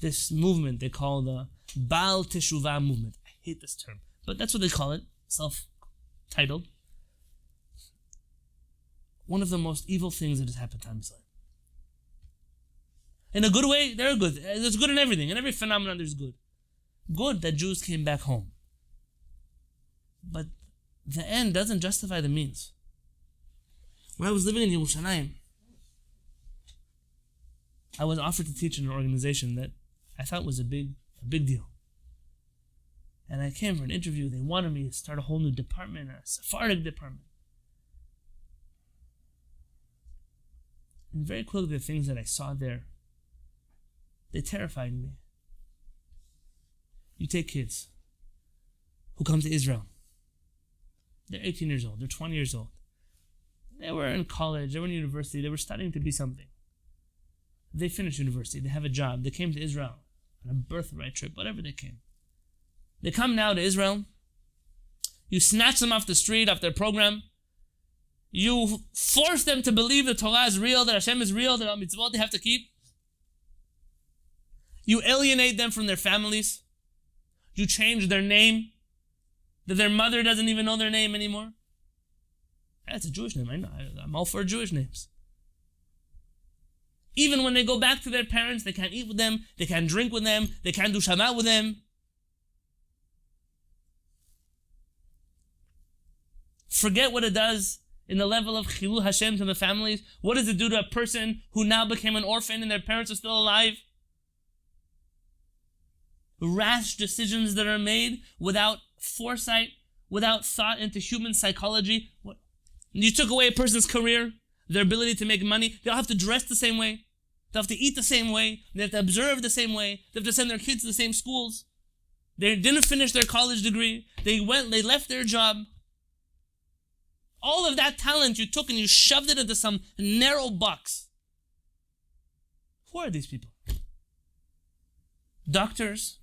this movement they call the Baal Teshuvah movement. I hate this term, but that's what they call it, self-titled. One of the most evil things that has happened to Israel. In a good way, they're good. There's good in everything. In every phenomenon, there's good. Good that Jews came back home. But the end doesn't justify the means. When I was living in Yerushalayim, I was offered to teach in an organization that I thought was a big deal. And I came for an interview. They wanted me to start a whole new department, a Sephardic department. And very quickly, the things that I saw there, they terrified me. You take kids who come to Israel. They're 18 years old. They're 20 years old. They were in college. They were in university. They were studying to be something. They finished university. They have a job. They came to Israel on a birthright trip, whatever they came. They come now to Israel. You snatch them off the street, off their program. You force them to believe that Torah is real, that Hashem is real, that mitzvot they have to keep. You alienate them from their families. You change their name, that their mother doesn't even know their name anymore. That's a Jewish name. I know. I'm all for Jewish names. Even when they go back to their parents, they can't eat with them, they can't drink with them, they can't do Shabbat with them. Forget what it does in the level of Chilul Hashem to the families. What does it do to a person who now became an orphan and their parents are still alive? Rash decisions that are made without foresight, without thought into human psychology. You took away a person's career, their ability to make money. They'll have to dress the same way. They'll have to eat the same way. They have to observe the same way. They have to send their kids to the same schools. They didn't finish their college degree. They left their job. All of that talent you took and you shoved it into some narrow box. Who are these people? Doctors,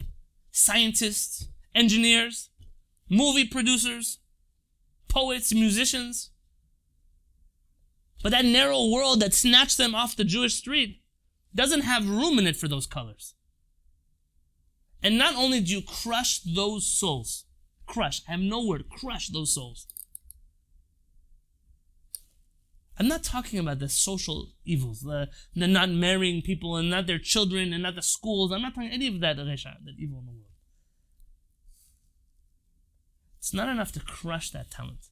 scientists, engineers, movie producers, poets, musicians. But that narrow world that snatched them off the Jewish street doesn't have room in it for those colors. And not only do you crush those souls, crush, I have no word, crush those souls. I'm not talking about the social evils, the not marrying people and not their children and not the schools. I'm not talking any of that resha, that evil in the world. It's not enough to crush that talent.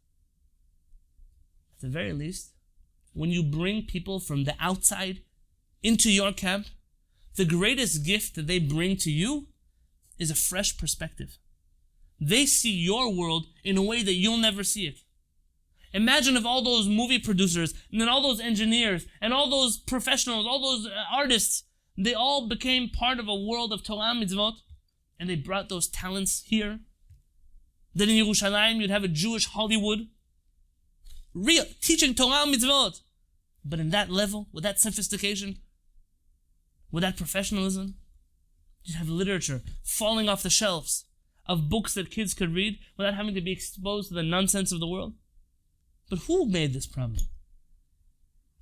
At the very least, when you bring people from the outside into your camp, the greatest gift that they bring to you is a fresh perspective. They see your world in a way that you'll never see it. Imagine if all those movie producers and then all those engineers and all those professionals, all those artists, they all became part of a world of Torah mitzvot and they brought those talents here. That in Yerushalayim you'd have a Jewish Hollywood, real, teaching Torah mitzvot. But in that level, with that sophistication, with that professionalism, you'd have literature falling off the shelves of books that kids could read without having to be exposed to the nonsense of the world. But who made this problem?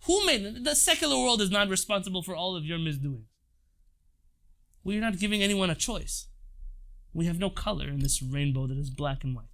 Who made it? The secular world is not responsible for all of your misdoings. We are not giving anyone a choice. We have no color in this rainbow that is black and white.